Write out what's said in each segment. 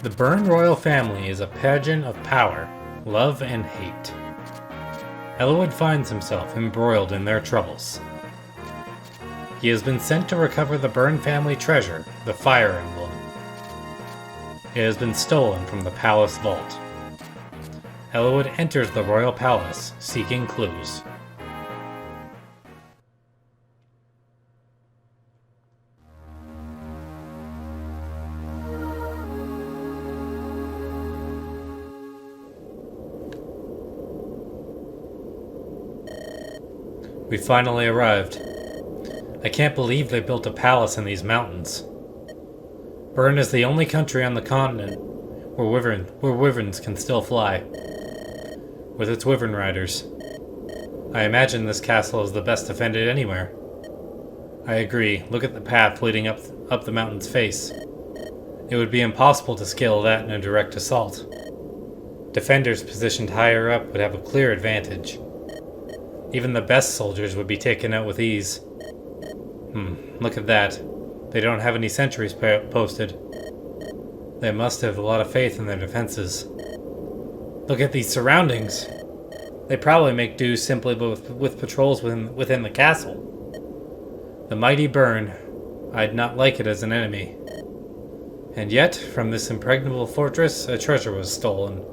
The Byrne royal family is a pageant of power, love, and hate. Elwood finds himself embroiled in their troubles. He has been sent to recover the Byrne family treasure, the Fire Emblem. It has been stolen from the palace vault. Elwood enters the royal palace, seeking clues. We finally arrived. I can't believe they built a palace in these mountains. Byrne is the only country on the continent where wyverns can still fly, with its wyvern riders. I imagine this castle is the best defended anywhere. I agree. Look at the path leading up the mountain's face. It would be impossible to scale that in a direct assault. Defenders positioned higher up would have a clear advantage. Even the best soldiers would be taken out with ease. Look at that. They don't have any sentries posted. They must have a lot of faith in their defenses. Look at these surroundings. They probably make do simply with patrols within the castle. The mighty Byrne. I'd not like it as an enemy. And yet, from this impregnable fortress, a treasure was stolen.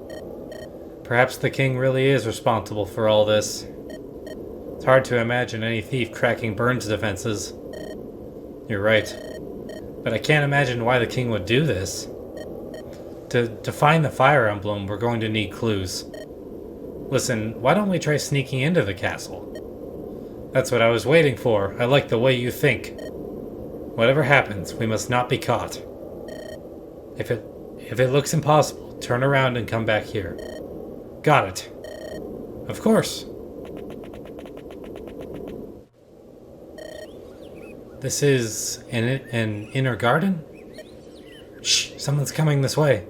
Perhaps the king really is responsible for all this. It's hard to imagine any thief cracking Byrne's defenses. You're right. But I can't imagine why the king would do this. To find the Fire Emblem, we're going to need clues. Listen, why don't we try sneaking into the castle? That's what I was waiting for. I like the way you think. Whatever happens, we must not be caught. If it looks impossible, turn around and come back here. Got it. Of course. This is an inner garden? Shh, someone's coming this way.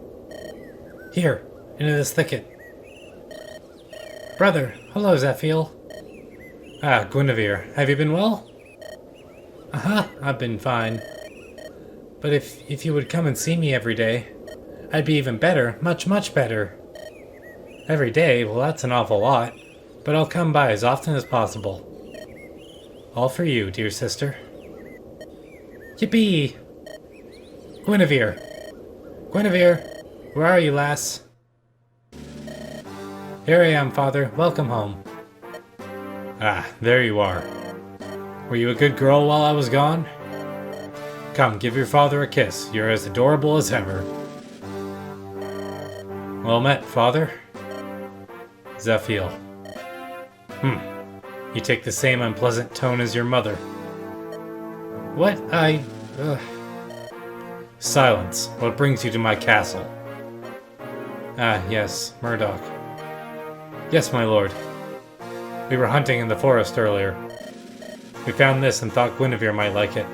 Here, into this thicket. Brother, hello Zephiel. Ah, Guinevere, have you been well? I've been fine. But if you would come and see me every day, I'd be even better, much better. Every day? Well, that's an awful lot. But I'll come by as often as possible. All for you, dear sister. Yippee! Guinevere! Guinevere! Where are you, lass? Here I am, father. Welcome home. Ah, there you are. Were you a good girl while I was gone? Come, give your father a kiss. You're as adorable as ever. Well met, father. Zephiel. You take the same unpleasant tone as your mother. What? Silence. What brings you to my castle? Ah, yes, Murdoch. Yes, my lord. We were hunting in the forest earlier. We found this and thought Guinevere might like it.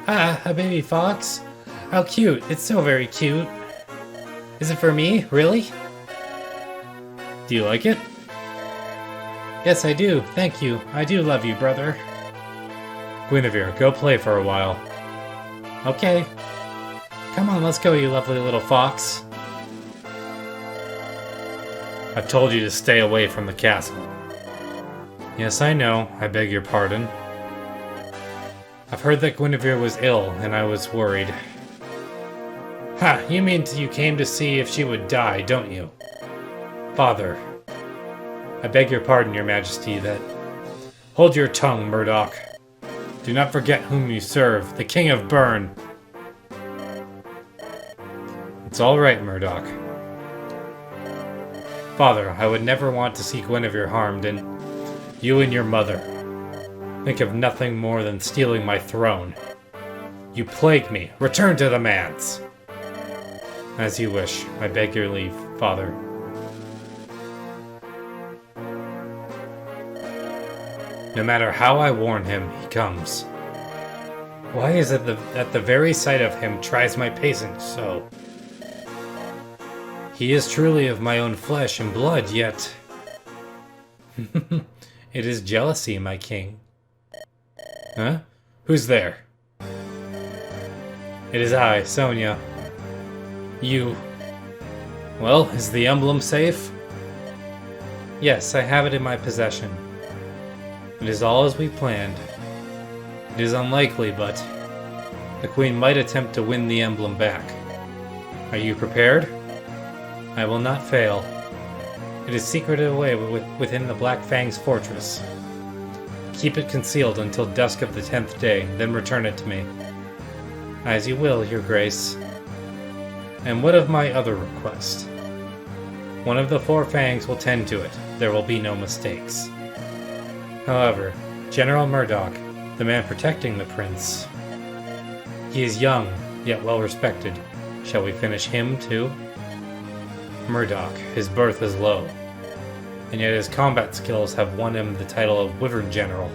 Ah, a baby fox? How cute. It's so very cute. Is it for me? Really? Do you like it? Yes, I do. Thank you. I do love you, brother. Guinevere, go play for a while. Okay. Come on, let's go, you lovely little fox. I've told you to stay away from the castle. Yes, I know. I beg your pardon. I've heard that Guinevere was ill, and I was worried. Ha! You mean you came to see if she would die, don't you? Father. I beg your pardon, your majesty, that... Hold your tongue, Murdoch. Do not forget whom you serve, the King of Byrne. It's all right, Murdoch. Father, I would never want to see Guinevere harmed, and you and your mother think of nothing more than stealing my throne. You plague me. Return to the manse. As you wish. I beg your leave, Father. No matter how I warn him, he comes. Why is it that the very sight of him tries my patience so? He is truly of my own flesh and blood, yet... It is jealousy, my king. Huh? Who's there? It is I, Sonia. You... Well, is the emblem safe? Yes, I have it in my possession. It is all as we planned. It is unlikely, but the Queen might attempt to win the emblem back. Are you prepared? I will not fail. It is secreted away within the Black Fang's fortress. Keep it concealed until dusk of the 10th day, then return it to me. As you will, Your Grace. And what of my other request? One of the 4 Fangs will tend to it. There will be no mistakes. However, General Murdoch, the man protecting the prince, he is young, yet well respected. Shall we finish him too? Murdoch, his birth is low, and yet his combat skills have won him the title of Wyvern General.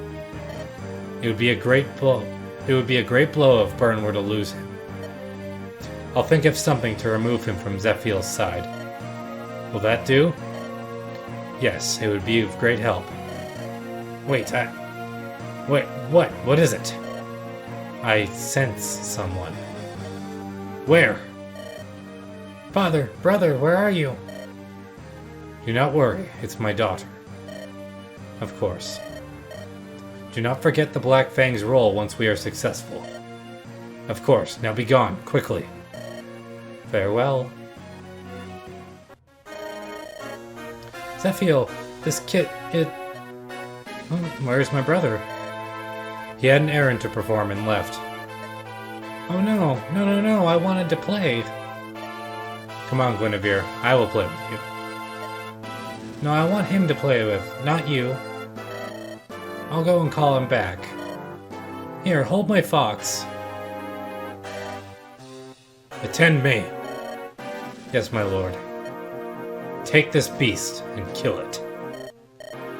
It would be a great blow. It would be a great blow if Byrne were to lose him. I'll think of something to remove him from Zephiel's side. Will that do? Yes, it would be of great help. Wait, what? What is it? I sense someone. Where? Father, brother, where are you? Do not worry, it's my daughter. Of course. Do not forget the Black Fang's role once we are successful. Of course, now be gone, quickly. Farewell. Zephiel, this kit, Oh, where's my brother? He had an errand to perform and left. Oh no, I wanted to play. Come on, Guinevere, I will play with you. No, I want him to play with, not you. I'll go and call him back. Here, hold my fox. Attend me. Yes, my lord. Take this beast and kill it.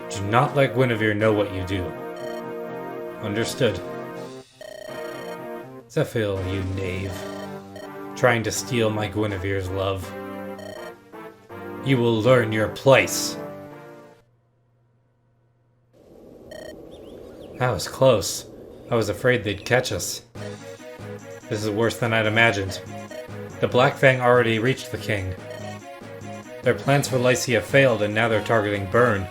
Do not let Guinevere know what you do. Understood. Zephiel, you knave. Trying to steal my Guinevere's love. You will learn your place. That was close. I was afraid they'd catch us. This is worse than I'd imagined. The Black Fang already reached the king. Their plans for Lycia failed and now they're targeting Byrne.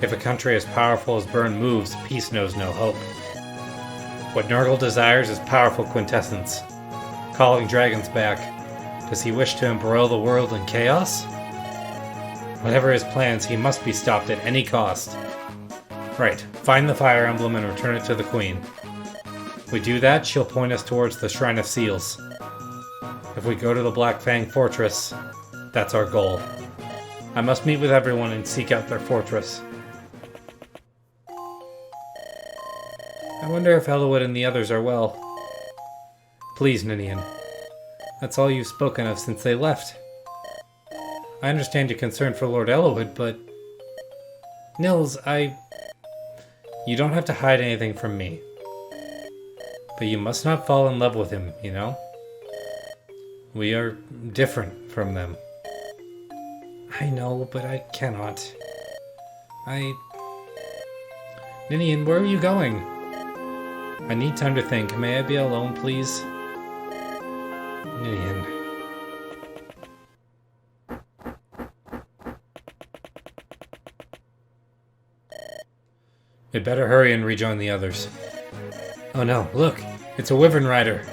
If a country as powerful as Byrne moves, peace knows no hope. What Nurgle desires is powerful quintessence. Calling dragons back. Does he wish to embroil the world in chaos? Whatever his plans, he must be stopped at any cost. Right, find the fire emblem and return it to the Queen. If we do that, she'll point us towards the Shrine of Seals. If we go to the Black Fang Fortress, that's our goal. I must meet with everyone and seek out their fortress. I wonder if Elowood and the others are well. Please, Ninian. That's all you've spoken of since they left. I understand your concern for Lord Elowood, but... Nils, You don't have to hide anything from me. But you must not fall in love with him, you know? We are different from them. I know, but I cannot. Ninian, where are you going? I need time to think. May I be alone, please? Ninian. We'd better hurry and rejoin the others. Oh no, look! It's a Wyvern Rider!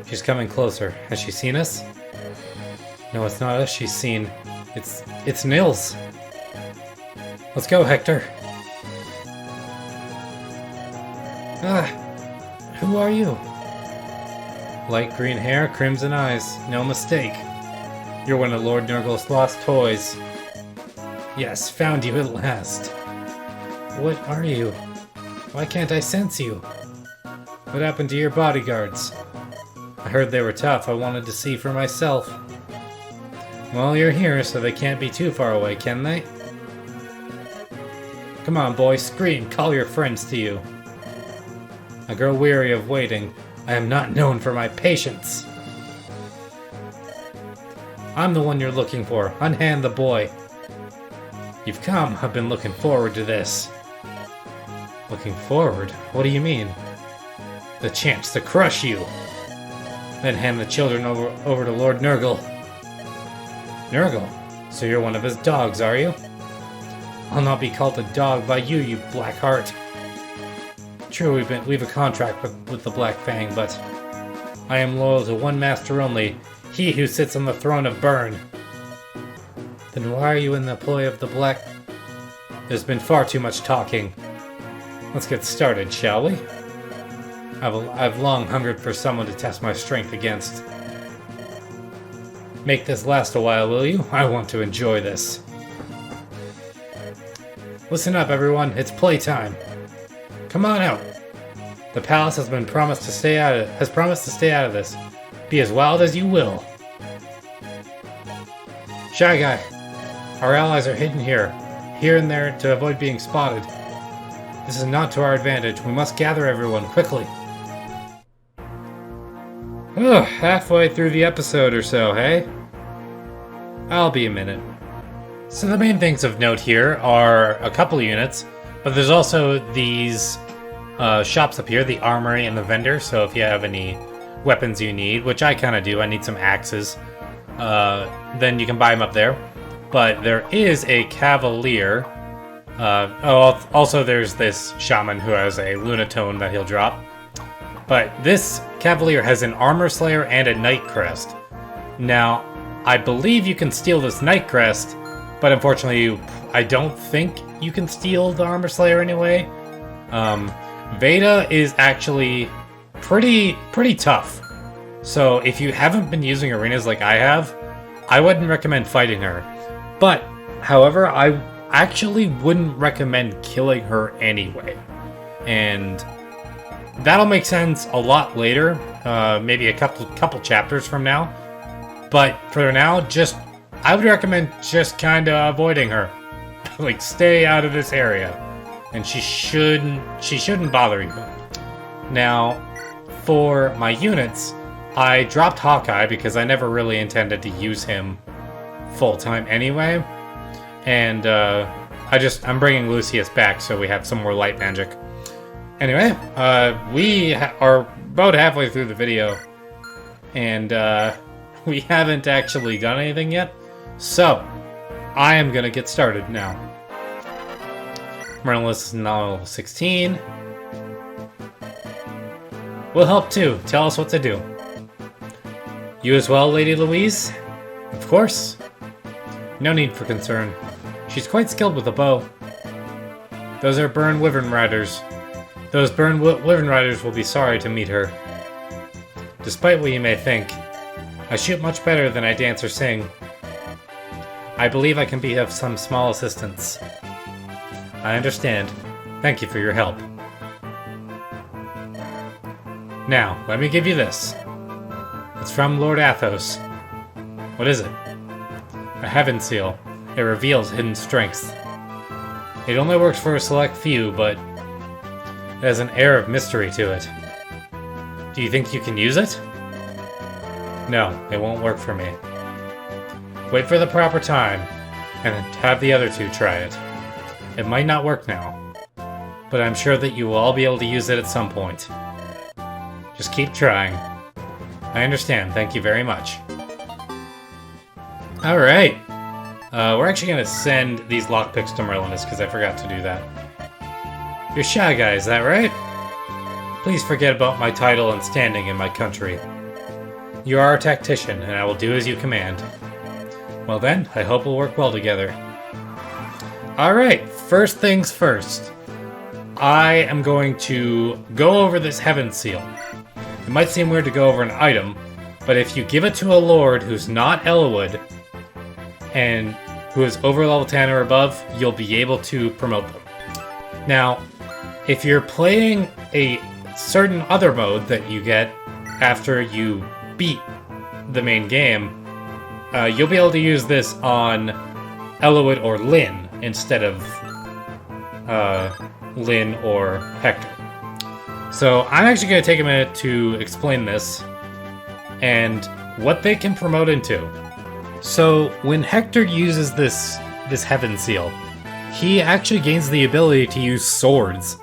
She's coming closer. Has she seen us? No, it's not us she's seen. It's Nils! Let's go, Hector! Ah! Who are you? Light green hair, crimson eyes. No mistake. You're one of Lord Nurgle's lost toys. Yes, found you at last. What are you? Why can't I sense you? What happened to your bodyguards? I heard they were tough. I wanted to see for myself. Well, you're here, so they can't be too far away, can they? Come on, boy, scream. Call your friends to you. I grow weary of waiting. I am not known for my patience. I'm the one you're looking for. Unhand the boy. You've come. I've been looking forward to this. Looking forward? What do you mean? The chance to crush you. then hand the children over to Lord Nurgle. Nurgle? So you're one of his dogs, are you? I'll not be called a dog by you, you Black Heart. True, we've a contract with the Black Fang, but I am loyal to one master only, he who sits on the throne of Burn. Then why are you in the employ of the Black... There's been far too much talking. Let's get started, shall we? I've long hungered for someone to test my strength against. Make this last a while, will you? I want to enjoy this. Listen up, everyone. It's playtime. Come on out. The palace has promised to stay out of this. Be as wild as you will. Shyguy, our allies are hidden here and there to avoid being spotted. This is not to our advantage. We must gather everyone quickly. Oh, halfway through the episode or so, hey? I'll be a minute. So the main things of note here are a couple units, but there's also these shops up here, the armory and the vendor, so if you have any weapons you need, which I kind of do, I need some axes, then you can buy them up there. But there is a cavalier. Also there's this shaman who has a lunatone that he'll drop. But this cavalier has an armor slayer and a night crest. Now, I believe you can steal this night crest, but unfortunately, I don't think you can steal the armor slayer anyway. Veda is actually pretty tough. So if you haven't been using arenas like I have, I wouldn't recommend fighting her. But, however, I actually wouldn't recommend killing her anyway. And that'll make sense a lot later, maybe a couple chapters from now. But for now, I would recommend just kind of avoiding her. Like, stay out of this area. And she shouldn't bother you. Now, for my units, I dropped Hawkeye because I never really intended to use him full-time anyway. And I'm bringing Lucius back so we have some more light magic. Anyway, we are about halfway through the video. And we haven't actually done anything yet. So, I am going to get started now. Merlinless is now level 16. We'll help too. Tell us what to do. You as well, Lady Louise? Of course. No need for concern. She's quite skilled with a bow. Those are Burn Wyvern Riders. Those Burn Wyvern Riders will be sorry to meet her. Despite what you may think, I shoot much better than I dance or sing. I believe I can be of some small assistance. I understand. Thank you for your help. Now, let me give you this. It's from Lord Athos. What is it? A heaven seal. It reveals hidden strengths. It only works for a select few, but it has an air of mystery to it. Do you think you can use it? No, it won't work for me. Wait for the proper time, and have the other two try it. It might not work now, but I'm sure that you will all be able to use it at some point. Just keep trying. I understand, thank you very much. Alright. We're actually going to send these lockpicks to Merlinus because I forgot to do that. You're Shyguy, is that right? Please forget about my title and standing in my country. You are a tactician, and I will do as you command. Well then, I hope we'll work well together. Alright, first things first. I am going to go over this Heaven Seal. It might seem weird to go over an item, but if you give it to a lord who's not Ellawood, and who is over level 10 or above, you'll be able to promote them. Now, if you're playing a certain other mode that you get after you beat the main game, you'll be able to use this on Ellawood or Lyn instead of Lyn or Hector. So I'm actually going to take a minute to explain this and what they can promote into. So when Hector uses this Heaven Seal, he actually gains the ability to use swords.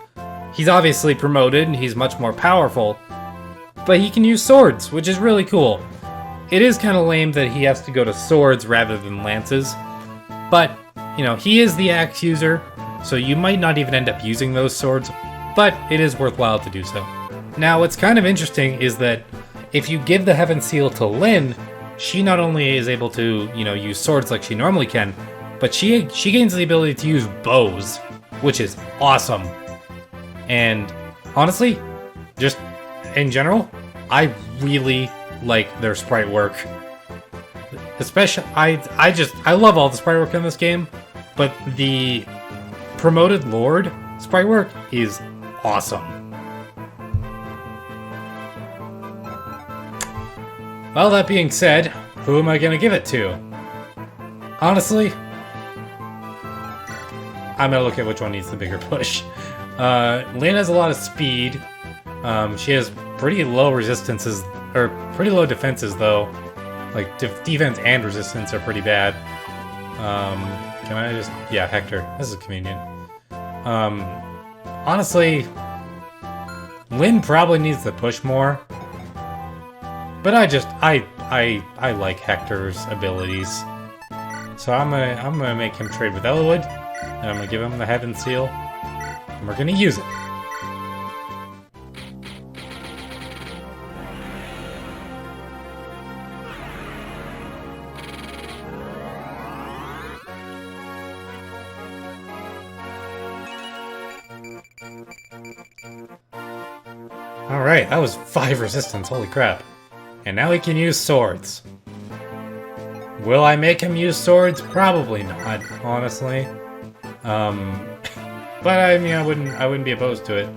He's obviously promoted and he's much more powerful, but he can use swords, which is really cool. It is kind of lame that he has to go to swords rather than lances, but, you know, he is the axe user, so you might not even end up using those swords, but it is worthwhile to do so. Now, what's kind of interesting is that if you give the Heaven Seal to Lyn, she not only is able to, you know, use swords like she normally can, but she gains the ability to use bows, which is awesome. And honestly, just in general, I really like their sprite work. Especially, I love all the sprite work in this game, but the Promoted Lord sprite work is awesome. Well, that being said, who am I gonna give it to? Honestly, I'm gonna look at which one needs the bigger push. Lyn has a lot of speed. She has pretty low resistances, or pretty low defenses though. Like, defense and resistance are pretty bad. Can I just... Yeah, Hector. This is convenient. Honestly, Lyn probably needs to push more. But I like Hector's abilities. So I'm gonna make him trade with Eliwood, and I'm gonna give him the Heaven Seal, and we're gonna use it. Alright, that was 5 resistance, holy crap. And now he can use swords. Will I make him use swords? Probably not, honestly. But I mean, I wouldn't be opposed to it.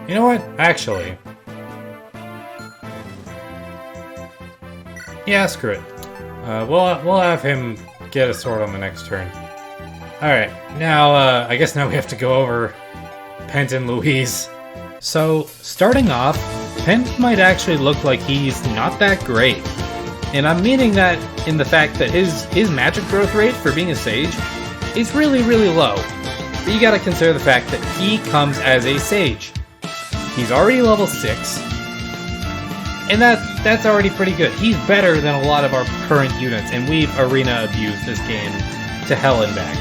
You know what? Actually. Yeah, screw it. We'll have him get a sword on the next turn. Alright, now, I guess now we have to go over Pent and Louise. So, starting off, Pent might actually look like he's not that great. And I'm meaning that in the fact that his magic growth rate for being a sage is really, really low. But you gotta consider the fact that he comes as a sage. He's already level 6. And that's already pretty good. He's better than a lot of our current units, and we've arena abused this game to hell and back.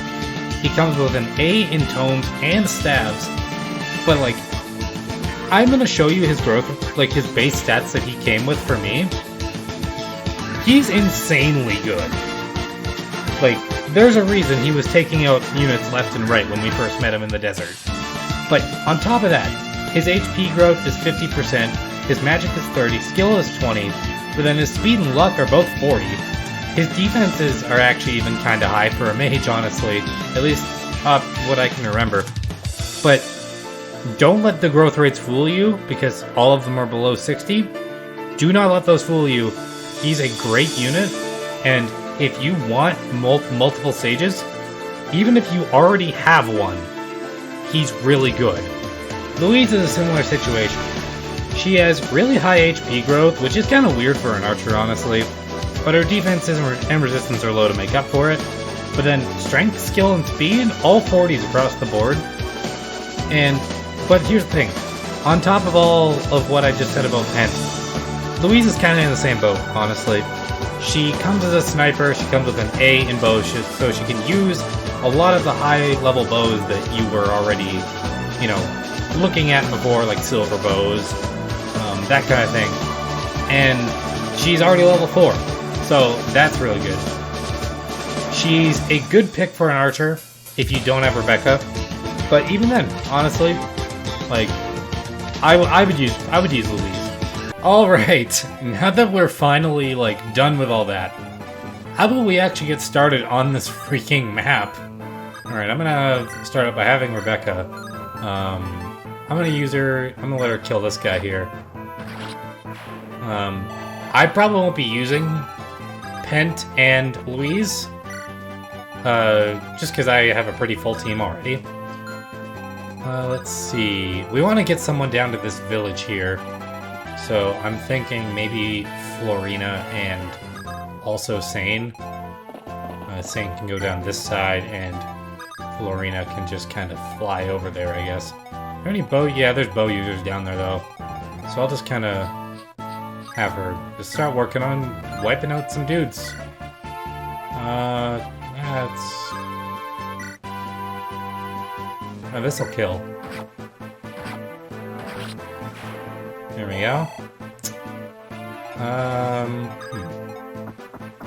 He comes with an A in tomes and stabs, but like, I'm gonna show you his growth, like his base stats that he came with for me. He's insanely good. Like, there's a reason he was taking out units left and right when we first met him in the desert. But on top of that, his HP growth is 50%, his magic is 30, skill is 20, but then his speed and luck are both 40. His defenses are actually even kinda high for a mage, honestly. At least, what I can remember. But don't let the growth rates fool you, because all of them are below 60. Do not let those fool you. He's a great unit, and if you want multiple sages, even if you already have one, he's really good. Louise is a similar situation. She has really high HP growth, which is kind of weird for an archer, honestly, but her defenses and resistance are low to make up for it. But then strength, skill, and speed, all 40s across the board. But here's the thing, on top of all of what I just said about Pent, Louise is kind of in the same boat, honestly. She comes as a sniper, she comes with an A in bows, so she can use a lot of the high-level bows that you were already, you know, looking at before, like silver bows, that kind of thing. And she's already level 4, so that's really good. She's a good pick for an archer if you don't have Rebecca, but even then, honestly, like, I would use Louise. Alright, now that we're finally, like, done with all that, how about we actually get started on this freaking map? Alright, I'm gonna start out by having Rebecca. I'm gonna use her, I'm gonna let her kill this guy here. I probably won't be using Pent and Louise, just because I have a pretty full team already. Let's see, we want to get someone down to this village here. So I'm thinking maybe Florina and also Sane. Sane can go down this side and Florina can just kind of fly over there, I guess. there any bow? Yeah, there's bow users down there, though. So I'll just kind of have her just start working on wiping out some dudes. That's... Oh, this'll kill. There we go.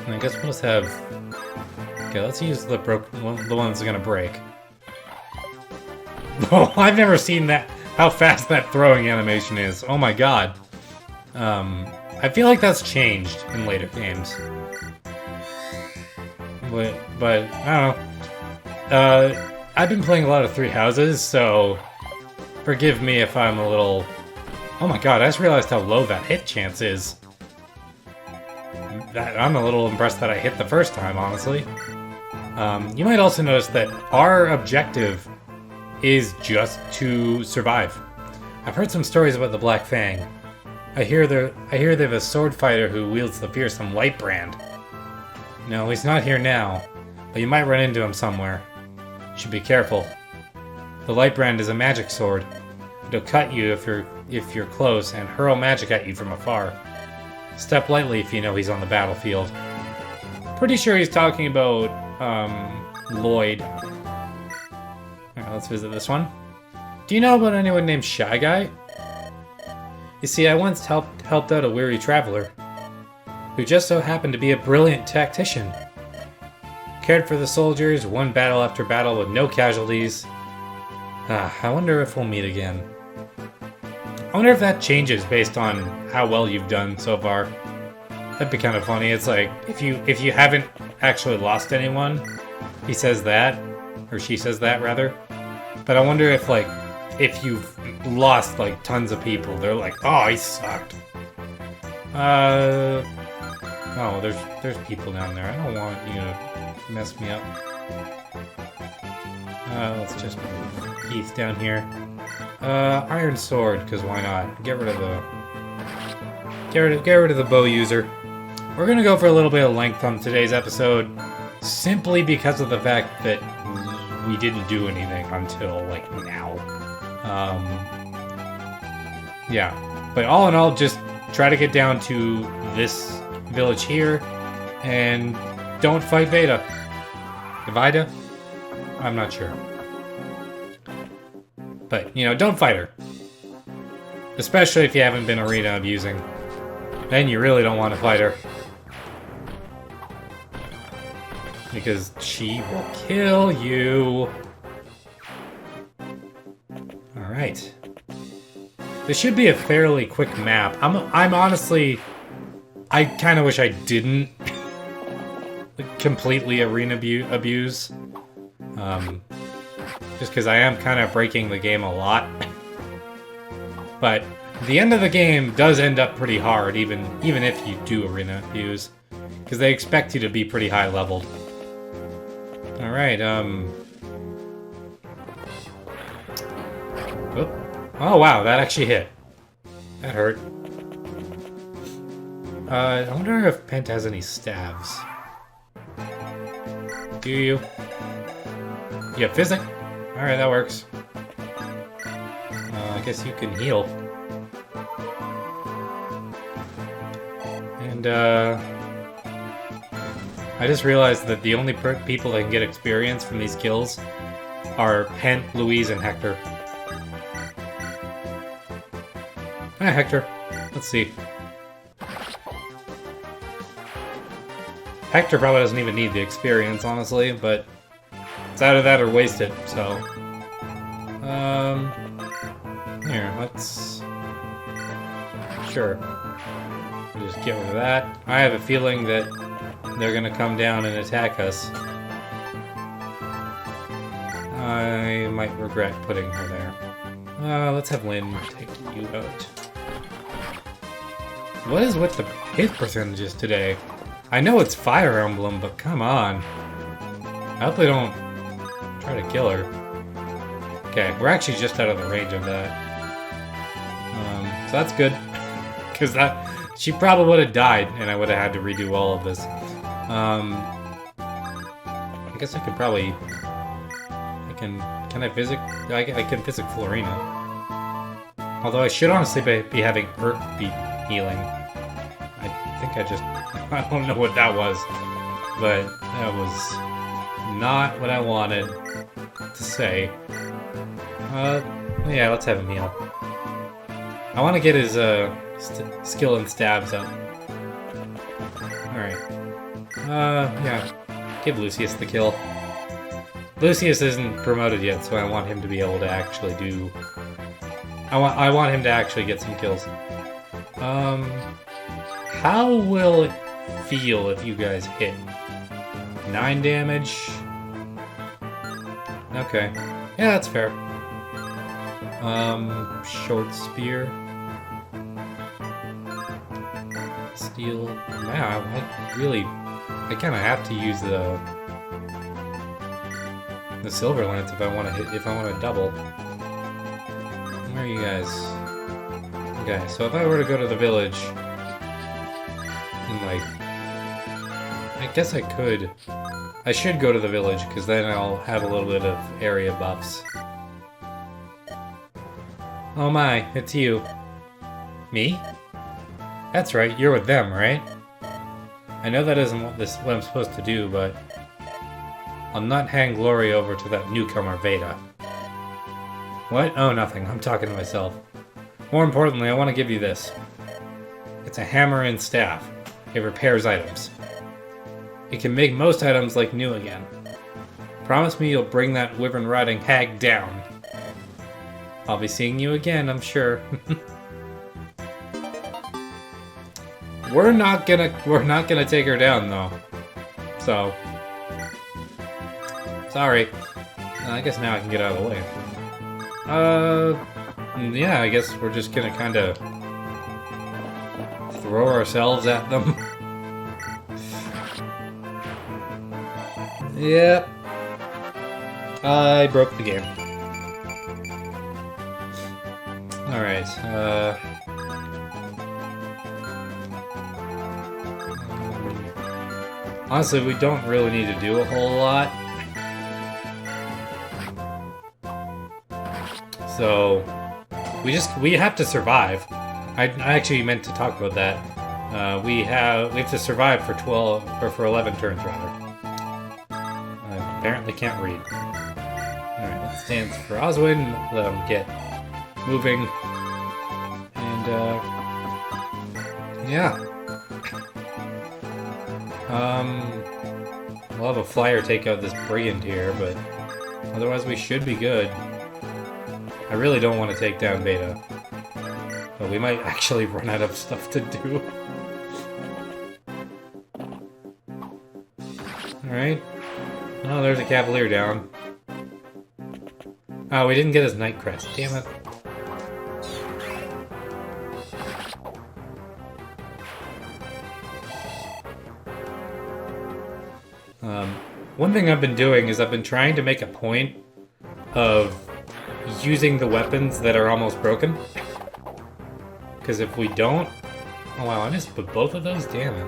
I guess we'll just have... Okay, let's use the the one that's gonna break. Oh, I've never seen that, how fast that throwing animation is. Oh my god. I feel like that's changed in later games. But I don't know. I've been playing a lot of Three Houses, so forgive me if I'm a little... Oh my god, I just realized how low that hit chance is. I'm a little impressed that I hit the first time, honestly. You might also notice that our objective is just to survive. I've heard some stories about the Black Fang. I hear they have a sword fighter who wields the fearsome Lightbrand. No, he's not here now, but you might run into him somewhere. You should be careful. The Lightbrand is a magic sword. It'll cut you if you're close and hurl magic at you from afar. Step lightly if you know he's on the battlefield. Pretty sure he's talking about Lloyd. Alright, let's visit this one. Do you know about anyone named Shyguy? You see, I once helped out a weary traveler, who just so happened to be a brilliant tactician. Cared for the soldiers, won battle after battle with no casualties. I wonder if we'll meet again. I wonder if that changes based on how well you've done so far. That'd be kind of funny. It's like, if you haven't actually lost anyone, he says that, or she says that, rather. But I wonder if, like, if you've lost, like, tons of people, they're like, oh, he sucked. Oh, there's people down there. I don't want you to mess me up. Let's just move Heath down here. Iron sword, because why not? Get rid of the bow user. We're gonna go for a little bit of length on today's episode, simply because of the fact that we didn't do anything until like now. Yeah, but all in all, just try to get down to this village here, and don't fight Veda. Vida? I'm not sure. But, you know, don't fight her. Especially if you haven't been arena abusing. Then you really don't want to fight her. Because she will kill you. Alright. This should be a fairly quick map. I'm honestly... I kind of wish I didn't completely arena abuse. Just because I am kind of breaking the game a lot. But the end of the game does end up pretty hard, even if you do arena abuse. Because they expect you to be pretty high leveled. Alright, Oop. Oh wow, that actually hit. That hurt. I wonder if Pent has any staves. Do you? You have Physic? Alright, that works. I guess you can heal. And, I just realized that the only people that can get experience from these kills are Pent, Louise, and Hector. Hi, Hector. Let's see. Hector probably doesn't even need the experience, honestly, but it's either that or waste it, so... Here, let's... Sure. We'll just get rid of that. I have a feeling that they're gonna come down and attack us. I might regret putting her there. Let's have Lynn take you out. What is with the hit percentages today? I know it's Fire Emblem, but come on. I hope they don't try to kill her. Okay, we're actually just out of the range of that. So that's good. Because she probably would have died, and I would have had to redo all of this. I guess I could probably... Can I physic? I can physic Florina. Although I should honestly be having Earth Beat healing. I think I just... I don't know what that was. But that was not what I wanted to say. Yeah, let's have him heal. I want to get his skill and stabs up. Alright. Yeah. Give Lucius the kill. Lucius isn't promoted yet, so I want him to be able to actually do... I want him to actually get some kills. How will it feel if you guys hit? 9 damage? Okay. Yeah, that's fair. Short spear. Steel. Wow, I kind of have to use the silver lance if I want to double. Where are you guys? Okay, so if I were to go to the village, and like, I guess I could. I should go to the village because then I'll have a little bit of area buffs. Oh my, it's you. Me? That's right, you're with them, right? I know that isn't what I'm supposed to do, but I'll not hand glory over to that newcomer Veda. What? Oh, nothing. I'm talking to myself. More importantly, I want to give you this. It's a hammer and staff. It repairs items. It can make most items like new again. Promise me you'll bring that wyvern riding hag down. I'll be seeing you again, I'm sure. We're not gonna take her down though. So sorry. I guess now I can get out of the way. Yeah, I guess we're just gonna kinda throw ourselves at them. Yep. I broke the game. Alright, honestly, we don't really need to do a whole lot. So, we have to survive. I actually meant to talk about that. We have to survive for 11 turns rather. I apparently can't read. Alright, let's dance for Oswin, let him get moving. And yeah. We'll have a flyer take out this brigand here, but otherwise we should be good. I really don't want to take down Beta. But we might actually run out of stuff to do. Alright. Oh, there's a cavalier down. Oh, we didn't get his night crest. Damn it. One thing I've been doing is I've been trying to make a point of using the weapons that are almost broken. Because if we don't... Oh wow, I missed both of those? Damn it.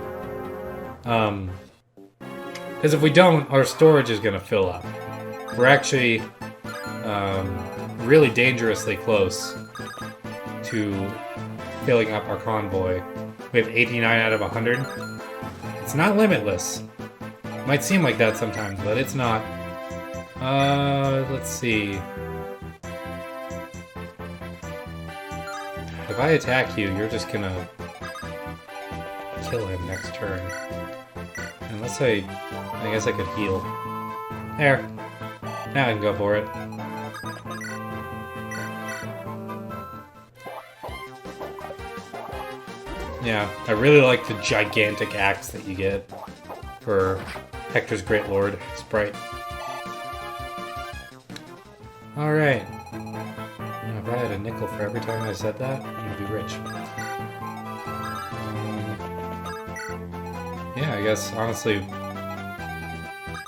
Because if we don't, our storage is going to fill up. We're actually really dangerously close to filling up our convoy. We have 89 out of 100. It's not limitless. Might seem like that sometimes, but it's not. Let's see. If I attack you, you're just gonna kill him next turn. Unless I guess I could heal. There. Now I can go for it. Yeah, I really like the gigantic axe that you get for Hector's Great Lord sprite. Alright. If I had a nickel for every time I said that, I'd be rich. Yeah, I guess, honestly,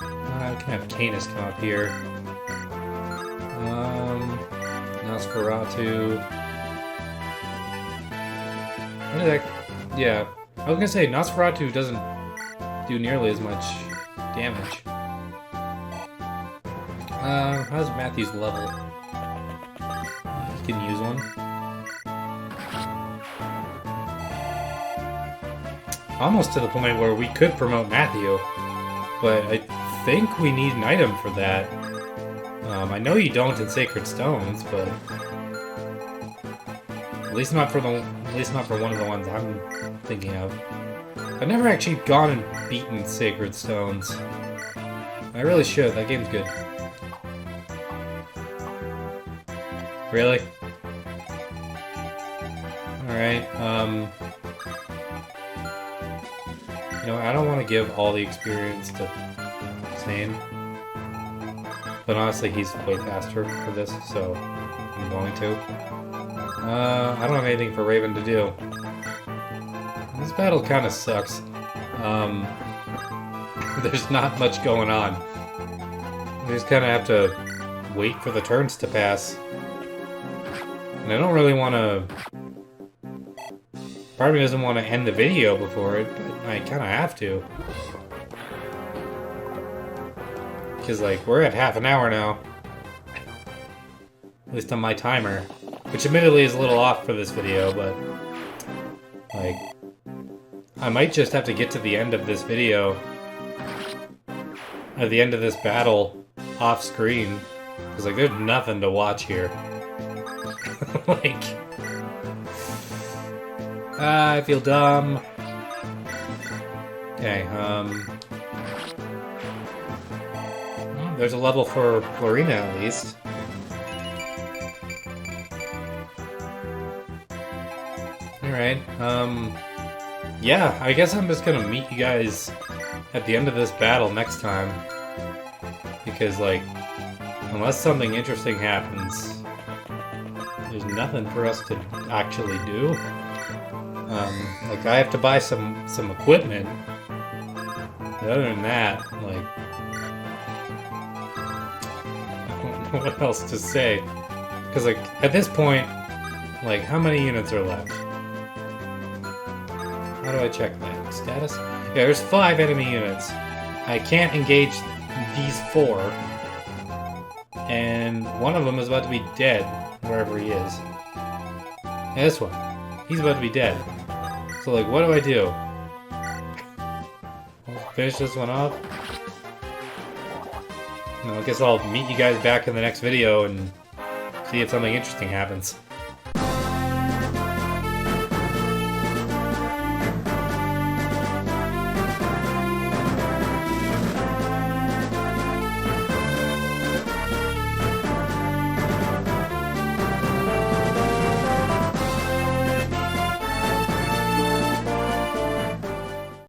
I can have Canis come up here. Nosferatu. What is that? Yeah, I was gonna say, Nosferatu doesn't do nearly as much damage. How's Matthew's level? He can use one. almost to the point where we could promote Matthew, but I think we need an item for that. I know you don't in Sacred Stones, but at least not for one of the ones I'm thinking of. I've never actually gone and beaten Sacred Stones. I really should. That game's good. Really? Alright, you know, I don't want to give all the experience to Zane. But honestly, he's way faster for this, so I'm going to. I don't have anything for Raven to do. This battle kind of sucks. There's not much going on. We just kind of have to wait for the turns to pass. And I don't really want to... Part of me doesn't want to end the video before it, but I kind of have to. Because, like, we're at half an hour now. At least on my timer. Which admittedly is a little off for this video, but... Like... I might just have to get to the end of this video. At the end of this battle. Off screen. Because, like, there's nothing to watch here. Like... I feel dumb. Okay, well, there's a level for Florina at least. Alright, yeah, I guess I'm just gonna meet you guys at the end of this battle next time. Because, like, unless something interesting happens, there's nothing for us to actually do. Like, I have to buy some equipment. But other than that, like... I don't know what else to say. Because, like, at this point, like, how many units are left? How do I check that? Status? Yeah, there's 5 enemy units. I can't engage these 4. And one of them is about to be dead, wherever he is. Yeah, this one. He's about to be dead. So, like, what do I do? I'll finish this one off? No, I guess I'll meet you guys back in the next video and see if something interesting happens.